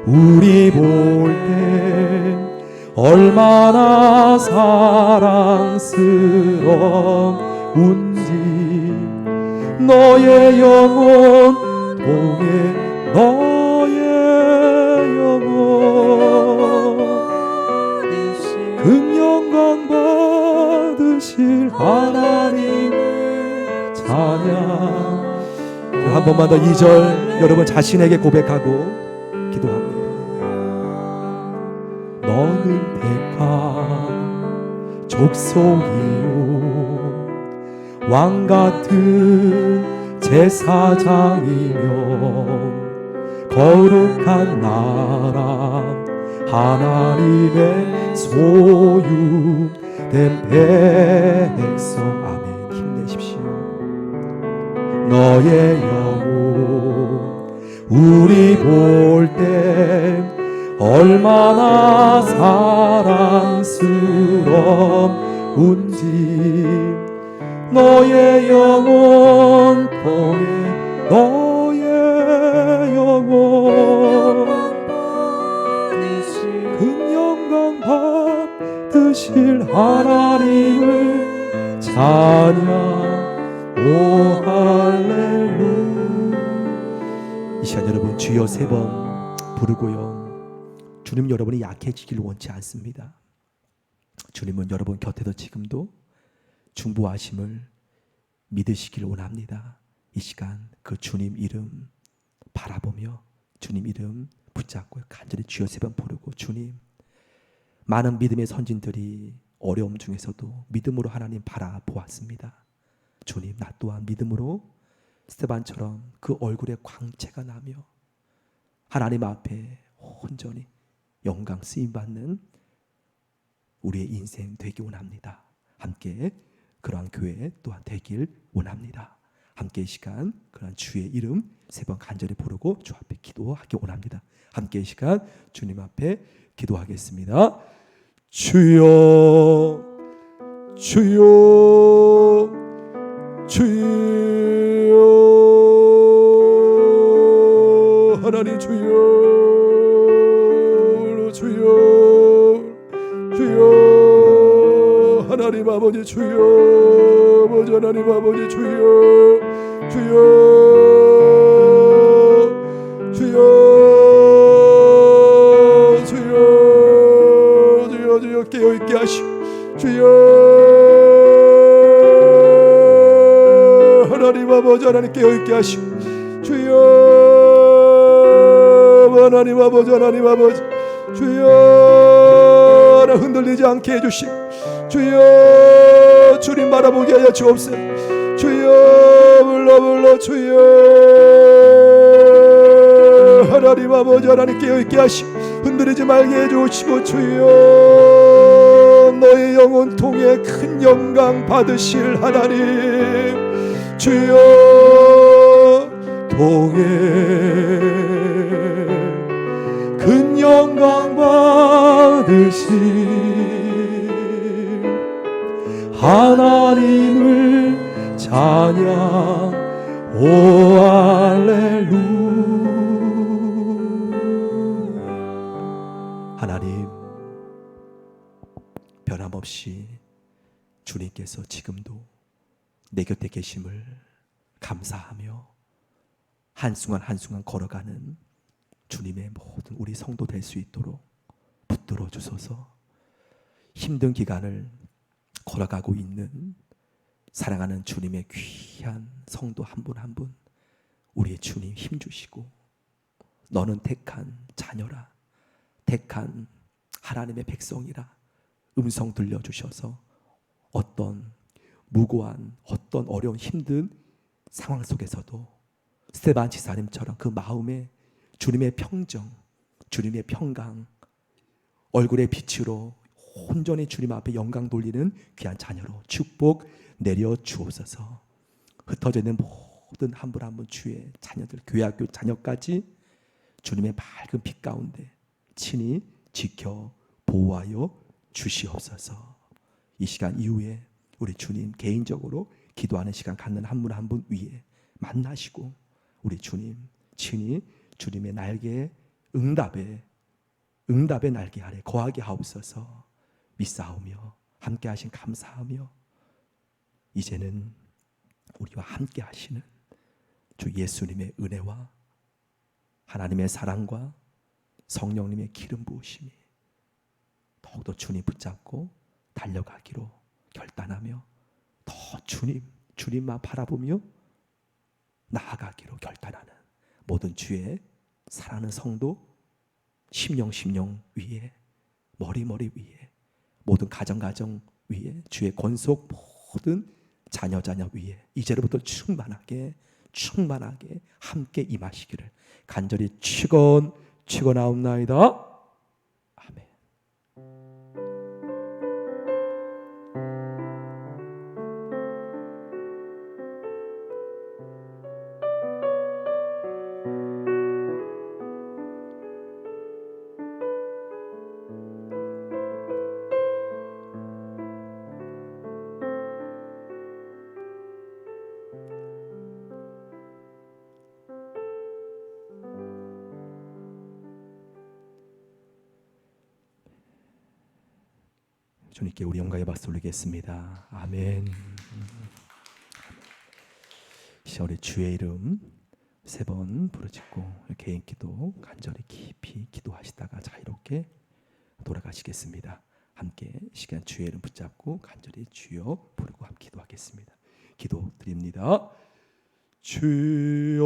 우리 볼 때 얼마나 사랑스러운지 너의 영혼 통해 너의 영혼 금영광 받으실 하나님을 찬양. 한 번만 더 2절 여러분 자신에게 고백하고 기도합니다. 너는 택한 족속이요 왕같은 제사장이며 거룩한 나라 하나님의 소유된 백성. 아멘. 힘내십시오. 너의 영혼 우리 볼 때 얼마나 사랑스러운지 너의 영혼 통해 너의 영혼 금영광 받으실 하나님을 찬양 오 할렐루. 이 시간 여러분 주여 3번 부르고요. 주님 여러분이 약해지기를 원치 않습니다. 주님은 여러분 곁에서 지금도 중보하심을 믿으시기를 원합니다. 이 시간 그 주님 이름 바라보며 주님 이름 붙잡고 간절히 주여 3번 부르고 주님 많은 믿음의 선진들이 어려움 중에서도 믿음으로 하나님 바라보았습니다. 주님 나 또한 믿음으로 스테반처럼 그 얼굴에 광채가 나며 하나님 앞에 온전히 영광 쓰임받는 우리의 인생 되기 원합니다. 함께 그러한 교회 또한 되길 원합니다. 함께 이 시간 그러한 주의 이름 3번 간절히 부르고 주 앞에 기도하기 원합니다. 함께 이 시간 주님 앞에 기도하겠습니다. 주여 주여 주여 하나님 주여 주여 주여 하나님 아버지 주여 아버지 하나님 아버지 주여 주여 주여 주여 주여 주여 깨어있게 하시오. 주여 하나님 아버지 하나님 깨어있게 하시오. 주여 하나님 아버지 하나님 아버지 주여 나 흔들리지 않게 해주시고 주여 주님 바라보게 하여 주옵소서. 주여 불러 주여 하나님 아버지 하나님 깨어있게 하시고 흔들리지 말게 해주시고 주여 너의 영혼 통해 큰 영광 받으실 하나님 주여 통해 큰 영광 받으실 하나님을 찬양 오 할렐루. 하나님 변함없이 주님께서 지금도 내 곁에 계심을 감사하며 한순간 한순간 걸어가는 주님의 모든 우리 성도 될 수 있도록 붙들어 주소서. 힘든 기간을 걸어가고 있는 사랑하는 주님의 귀한 성도 한 분 한 분 우리의 주님 힘주시고, 너는 택한 자녀라, 택한 하나님의 백성이라 음성 들려주셔서 어떤 무고한 어떤 어려운 힘든 상황 속에서도 스데반 지사님처럼 그 마음에 주님의 평정, 주님의 평강, 얼굴의 빛으로 온전히 주님 앞에 영광 돌리는 귀한 자녀로 축복 내려 주옵소서. 흩어져 있는 모든 한 분 한 분 주의 자녀들, 교회 학교 자녀까지 주님의 밝은 빛 가운데 친히 지켜 보호하여 주시옵소서. 이 시간 이후에 우리 주님 개인적으로 기도하는 시간 갖는 한 분 한 분 위에 만나시고 우리 주님 친히 주님의 날개에 응답의 날개 아래 거하게 하옵소서. 믿사오며 함께 하신 감사하며 이제는 우리와 함께 하시는 주 예수님의 은혜와 하나님의 사랑과 성령님의 기름 부으심이 더욱더 주님 붙잡고 달려가기로 결단하며 더 주님만 바라보며 나아가기로 결단하는 모든 주의 사랑하는 성도 심령 위에 머리 위에 모든 가정 위에 주의 권속 모든 자녀 위에 이제로부터 충만하게 함께 임하시기를 간절히 축원하옵나이다. 아멘. 주님께 우리 영광의 박수 올리겠습니다. 아멘. 이제 우리 주의 이름 3번 부르짖고 개인 기도 간절히 깊이 기도하시다가 자유롭게 돌아가시겠습니다. 함께 시간 주의 이름 붙잡고 간절히 주여 부르고 함께 기도하겠습니다. 기도 드립니다. 주여